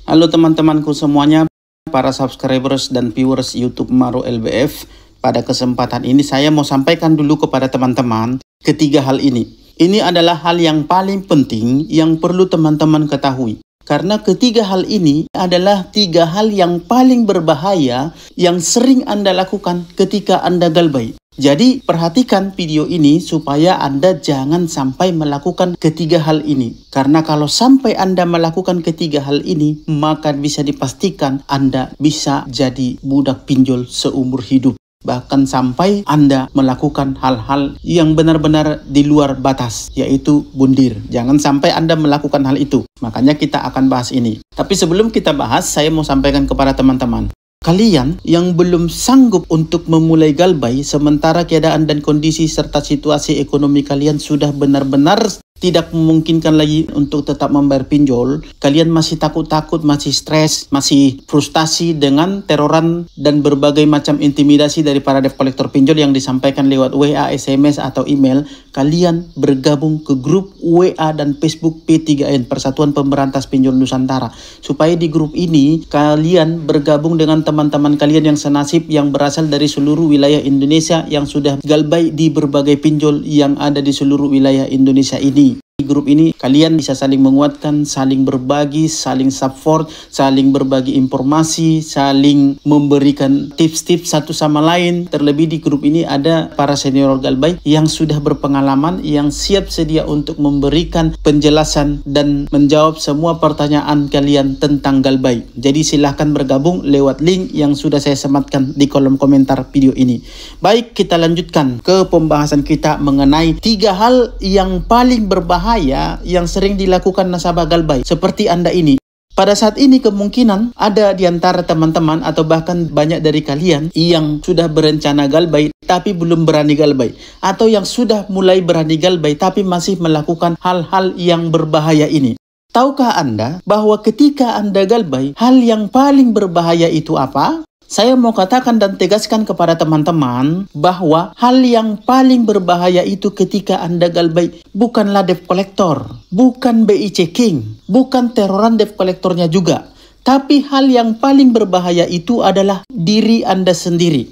Halo teman-temanku semuanya, para subscribers dan viewers YouTube Maro LBF. Pada kesempatan ini saya mau sampaikan dulu kepada teman-teman ketiga hal ini. Ini adalah hal yang paling penting yang perlu teman-teman ketahui. Karena ketiga hal ini adalah tiga hal yang paling berbahaya yang sering Anda lakukan ketika Anda galbay. Jadi perhatikan video ini supaya Anda jangan sampai melakukan ketiga hal ini. Karena kalau sampai Anda melakukan ketiga hal ini, maka bisa dipastikan Anda bisa jadi budak pinjol seumur hidup. Bahkan sampai Anda melakukan hal-hal yang benar-benar di luar batas, yaitu bundir. Jangan sampai Anda melakukan hal itu. Makanya kita akan bahas ini. Tapi sebelum kita bahas, saya mau sampaikan kepada teman-teman. Kalian yang belum sanggup untuk memulai galbay sementara keadaan dan kondisi serta situasi ekonomi kalian sudah benar-benar tidak memungkinkan lagi untuk tetap membayar pinjol, kalian masih takut-takut, masih stres, masih frustasi dengan teroran dan berbagai macam intimidasi dari para debt collector pinjol yang disampaikan lewat WA, SMS, atau email, kalian bergabung ke grup WA dan Facebook P3N, Persatuan Pemberantas Pinjol Nusantara. Supaya di grup ini, kalian bergabung dengan teman-teman kalian yang senasib yang berasal dari seluruh wilayah Indonesia yang sudah galbay di berbagai pinjol yang ada di seluruh wilayah Indonesia ini. Di grup ini kalian bisa saling menguatkan, saling berbagi, saling support, saling berbagi informasi, saling memberikan tips-tips satu sama lain. Terlebih di grup ini ada para senior galbay yang sudah berpengalaman, yang siap sedia untuk memberikan penjelasan dan menjawab semua pertanyaan kalian tentang galbay. Jadi silahkan bergabung lewat link yang sudah saya sematkan di kolom komentar video ini. Baik, kita lanjutkan ke pembahasan kita mengenai tiga hal yang paling berbahaya yang sering dilakukan nasabah galbay seperti Anda ini. Pada saat ini kemungkinan ada di antara teman-teman atau bahkan banyak dari kalian yang sudah berencana galbay tapi belum berani galbay, atau yang sudah mulai berani galbay tapi masih melakukan hal-hal yang berbahaya ini. Tahukah Anda bahwa ketika Anda galbay, hal yang paling berbahaya itu apa? Saya mau katakan dan tegaskan kepada teman-teman bahwa hal yang paling berbahaya itu ketika Anda galbay bukanlah debt collector, bukan BI checking, bukan teroran debt collectornya juga. Tapi hal yang paling berbahaya itu adalah diri Anda sendiri.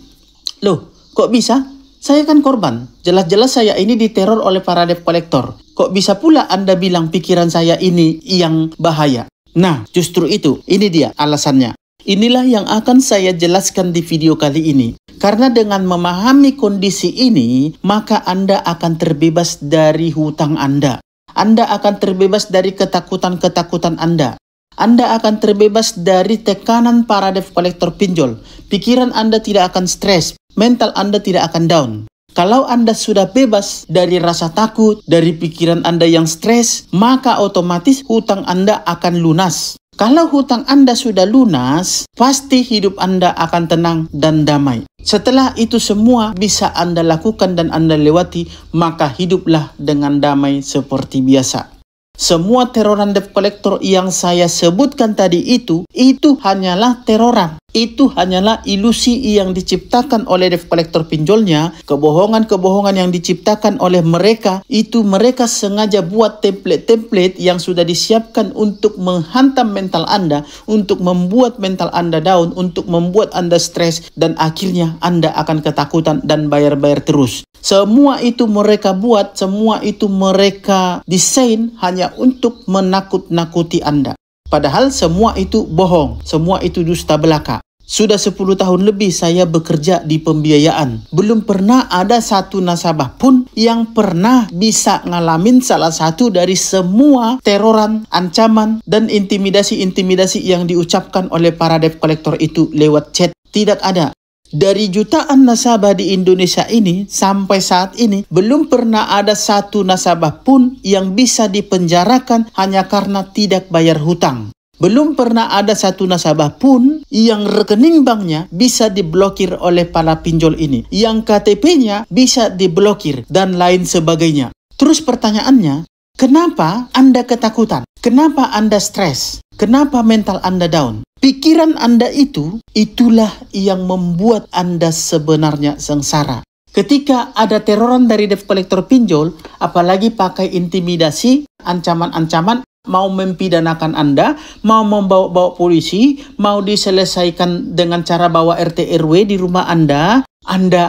Loh, kok bisa? Saya kan korban. Jelas-jelas saya ini diteror oleh para debt collector. Kok bisa pula Anda bilang pikiran saya ini yang bahaya? Nah, justru itu. Ini dia alasannya. Inilah yang akan saya jelaskan di video kali ini. Karena dengan memahami kondisi ini, maka Anda akan terbebas dari hutang Anda. Anda akan terbebas dari ketakutan-ketakutan Anda. Anda akan terbebas dari tekanan para debt collector pinjol. Pikiran Anda tidak akan stres, mental Anda tidak akan down. Kalau Anda sudah bebas dari rasa takut, dari pikiran Anda yang stres, maka otomatis hutang Anda akan lunas. Kalau hutang Anda sudah lunas, pasti hidup Anda akan tenang dan damai. Setelah itu semua bisa Anda lakukan dan Anda lewati, maka hiduplah dengan damai seperti biasa. Semua teroran debt collector yang saya sebutkan tadi itu hanyalah teroran. Itu hanyalah ilusi yang diciptakan oleh debt collector pinjolnya. Kebohongan-kebohongan yang diciptakan oleh mereka, itu mereka sengaja buat template-template yang sudah disiapkan untuk menghantam mental Anda, untuk membuat mental Anda down, untuk membuat Anda stres, dan akhirnya Anda akan ketakutan dan bayar-bayar terus. Semua itu mereka buat, semua itu mereka desain hanya untuk menakut-nakuti Anda. Padahal semua itu bohong, semua itu dusta belaka. Sudah 10 tahun lebih saya bekerja di pembiayaan. Belum pernah ada satu nasabah pun yang pernah bisa ngalamin salah satu dari semua teroran, ancaman, dan intimidasi-intimidasi yang diucapkan oleh para debt collector itu lewat chat. Tidak ada. Dari jutaan nasabah di Indonesia ini, sampai saat ini, belum pernah ada satu nasabah pun yang bisa dipenjarakan hanya karena tidak bayar hutang. Belum pernah ada satu nasabah pun yang rekening banknya bisa diblokir oleh para pinjol ini, yang KTP-nya bisa diblokir, dan lain sebagainya. Terus pertanyaannya, kenapa Anda ketakutan? Kenapa Anda stres? Kenapa mental Anda down? Pikiran Anda itulah yang membuat Anda sebenarnya sengsara. Ketika ada teroran dari debt collector pinjol, apalagi pakai intimidasi, ancaman-ancaman, mau mempidanakan Anda, mau membawa polisi, mau diselesaikan dengan cara bawa RT RW di rumah Anda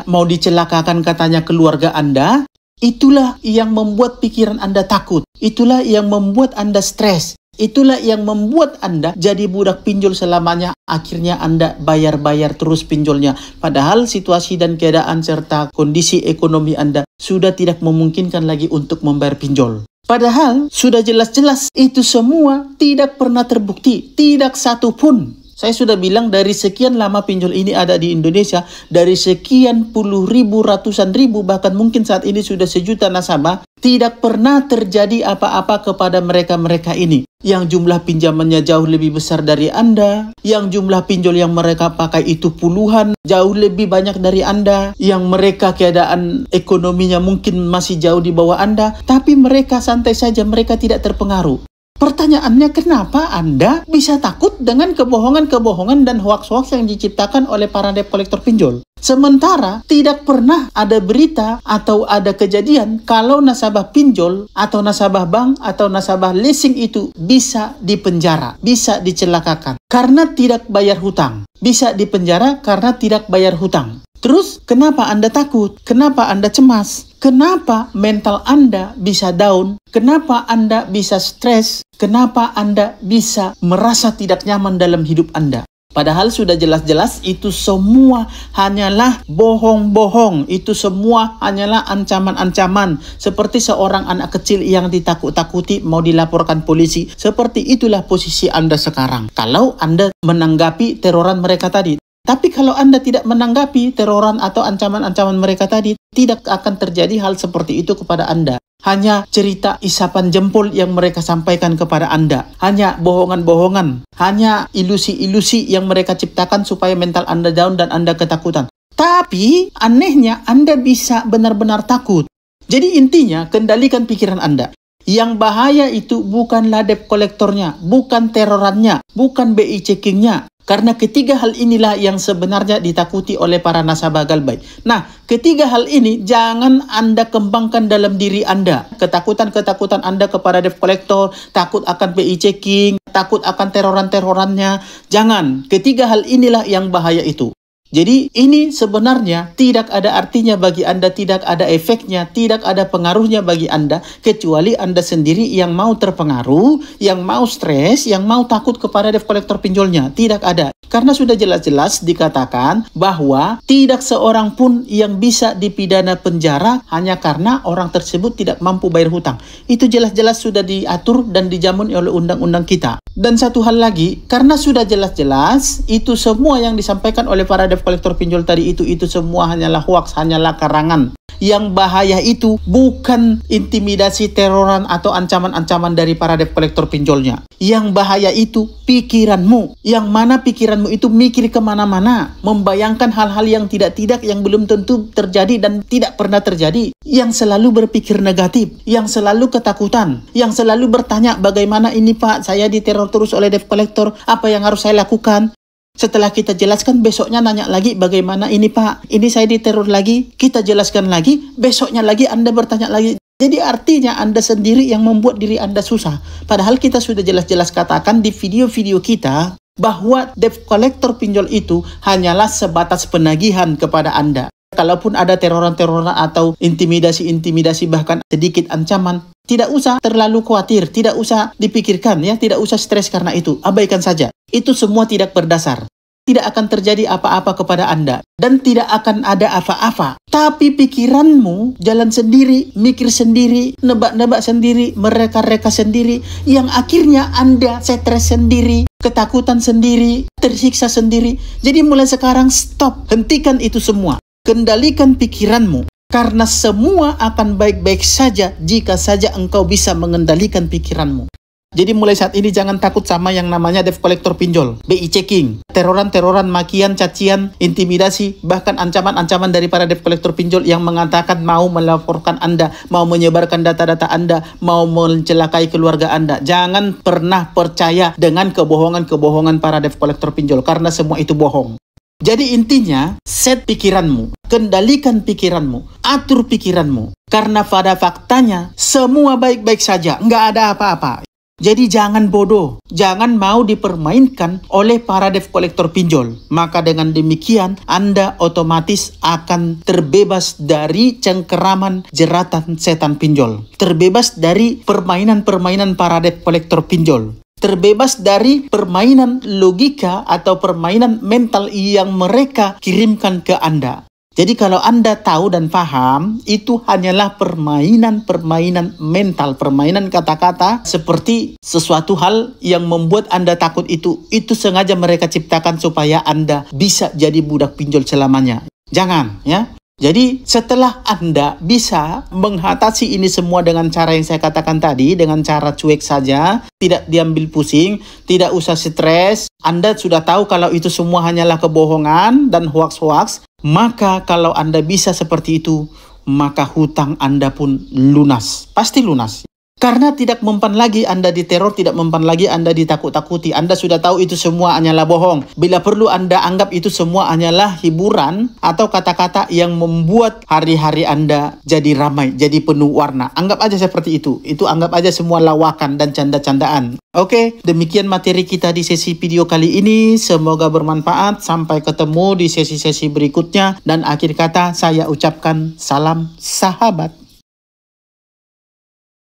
mau dicelakakan katanya keluarga Anda. Itulah yang membuat pikiran Anda takut. Itulah yang membuat Anda stres. Itulah yang membuat Anda jadi budak pinjol selamanya. Akhirnya Anda bayar-bayar terus pinjolnya. Padahal situasi dan keadaan serta kondisi ekonomi Anda sudah tidak memungkinkan lagi untuk membayar pinjol. Padahal sudah jelas-jelas itu semua tidak pernah terbukti. Tidak satu pun. Saya sudah bilang dari sekian lama pinjol ini ada di Indonesia, dari sekian puluh ribu, ratusan ribu, bahkan mungkin saat ini sudah sejuta nasabah, tidak pernah terjadi apa-apa kepada mereka-mereka ini. Yang jumlah pinjamannya jauh lebih besar dari Anda, yang jumlah pinjol yang mereka pakai itu puluhan, jauh lebih banyak dari Anda, yang mereka keadaan ekonominya mungkin masih jauh di bawah Anda, tapi mereka santai saja, mereka tidak terpengaruh. Pertanyaannya, kenapa Anda bisa takut dengan kebohongan-kebohongan dan hoaks-hoaks yang diciptakan oleh para debt collector pinjol? Sementara tidak pernah ada berita atau ada kejadian kalau nasabah pinjol atau nasabah bank atau nasabah leasing itu bisa dipenjara, bisa dicelakakan karena tidak bayar hutang. Bisa dipenjara karena tidak bayar hutang. Terus, kenapa Anda takut? Kenapa Anda cemas? Kenapa mental Anda bisa down? Kenapa Anda bisa stres? Kenapa Anda bisa merasa tidak nyaman dalam hidup Anda? Padahal sudah jelas-jelas itu semua hanyalah bohong-bohong. Itu semua hanyalah ancaman-ancaman. Seperti seorang anak kecil yang ditakut-takuti mau dilaporkan polisi. Seperti itulah posisi Anda sekarang. Kalau Anda menanggapi teroran mereka tadi. Tapi kalau Anda tidak menanggapi teroran atau ancaman-ancaman mereka tadi, tidak akan terjadi hal seperti itu kepada Anda. Hanya cerita isapan jempol yang mereka sampaikan kepada Anda. Hanya bohongan-bohongan. Hanya ilusi-ilusi yang mereka ciptakan supaya mental Anda down dan Anda ketakutan. Tapi anehnya Anda bisa benar-benar takut. Jadi intinya kendalikan pikiran Anda. Yang bahaya itu bukanlah debt kolektornya, bukan terorannya, bukan BI checkingnya. Karena ketiga hal inilah yang sebenarnya ditakuti oleh para nasabah Galbay. Nah, ketiga hal ini jangan Anda kembangkan dalam diri Anda. Ketakutan-ketakutan Anda kepada debt collector, takut akan BI checking, takut akan teroran-terorannya. Jangan. Ketiga hal inilah yang bahaya itu. Jadi ini sebenarnya tidak ada artinya bagi Anda, tidak ada efeknya, tidak ada pengaruhnya bagi Anda, kecuali Anda sendiri yang mau terpengaruh, yang mau stres, yang mau takut kepada debt collector pinjolnya. Tidak ada. Karena sudah jelas-jelas dikatakan bahwa tidak seorang pun yang bisa dipidana penjara hanya karena orang tersebut tidak mampu bayar hutang. Itu jelas-jelas sudah diatur dan dijamin oleh undang-undang kita. Dan satu hal lagi, karena sudah jelas-jelas itu semua yang disampaikan oleh para debt collector pinjol tadi itu semua hanyalah hoaks, hanyalah karangan. Yang bahaya itu bukan intimidasi, teroran atau ancaman-ancaman dari para debt collector pinjolnya. Yang bahaya itu pikiranmu. Yang mana pikiranmu itu mikir kemana-mana. Membayangkan hal-hal yang tidak-tidak, yang belum tentu terjadi dan tidak pernah terjadi. Yang selalu berpikir negatif. Yang selalu ketakutan. Yang selalu bertanya, bagaimana ini Pak, saya diteror terus oleh debt collector. Apa yang harus saya lakukan? Setelah kita jelaskan, besoknya nanya lagi, bagaimana ini Pak? Ini saya diteror lagi. Kita jelaskan lagi, besoknya lagi Anda bertanya lagi. Jadi artinya Anda sendiri yang membuat diri Anda susah. Padahal kita sudah jelas-jelas katakan di video-video kita bahwa debt collector pinjol itu hanyalah sebatas penagihan kepada Anda. Kalaupun ada teroran-teroran atau intimidasi-intimidasi bahkan sedikit ancaman, tidak usah terlalu khawatir, tidak usah dipikirkan ya, tidak usah stres karena itu. Abaikan saja. Itu semua tidak berdasar. Tidak akan terjadi apa-apa kepada Anda. Dan tidak akan ada apa-apa. Tapi pikiranmu jalan sendiri, mikir sendiri, nebak-nebak sendiri, mereka-reka sendiri. Yang akhirnya Anda stres sendiri, ketakutan sendiri, tersiksa sendiri. Jadi mulai sekarang stop. Hentikan itu semua. Kendalikan pikiranmu. Karena semua akan baik-baik saja jika saja engkau bisa mengendalikan pikiranmu. Jadi mulai saat ini jangan takut sama yang namanya debt collector pinjol, BI checking, teroran-teroran, makian, cacian, intimidasi, bahkan ancaman-ancaman dari para debt collector pinjol yang mengatakan mau melaporkan Anda, mau menyebarkan data-data Anda, mau mencelakai keluarga Anda. Jangan pernah percaya dengan kebohongan-kebohongan para debt collector pinjol, karena semua itu bohong. Jadi intinya, set pikiranmu, kendalikan pikiranmu, atur pikiranmu. Karena pada faktanya, semua baik-baik saja, nggak ada apa-apa. Jadi jangan bodoh, jangan mau dipermainkan oleh para debt collector pinjol. Maka dengan demikian Anda otomatis akan terbebas dari cengkeraman jeratan setan pinjol. Terbebas dari permainan-permainan para debt collector pinjol. Terbebas dari permainan logika atau permainan mental yang mereka kirimkan ke Anda. Jadi kalau Anda tahu dan paham, itu hanyalah permainan-permainan mental, permainan kata-kata seperti sesuatu hal yang membuat Anda takut itu sengaja mereka ciptakan supaya Anda bisa jadi budak pinjol selamanya. Jangan, ya. Jadi setelah Anda bisa mengatasi ini semua dengan cara yang saya katakan tadi, dengan cara cuek saja, tidak diambil pusing, tidak usah stres, Anda sudah tahu kalau itu semua hanyalah kebohongan dan hoaks-hoaks, maka kalau Anda bisa seperti itu, maka hutang Anda pun lunas, pasti lunas. Karena tidak mempan lagi Anda diteror, tidak mempan lagi Anda ditakut-takuti. Anda sudah tahu itu semua hanyalah bohong. Bila perlu Anda anggap itu semua hanyalah hiburan atau kata-kata yang membuat hari-hari Anda jadi ramai, jadi penuh warna. Anggap aja seperti itu. Itu anggap aja semua lawakan dan canda-candaan. Oke, demikian materi kita di sesi video kali ini. Semoga bermanfaat. Sampai ketemu di sesi-sesi berikutnya. Dan akhir kata saya ucapkan salam sahabat.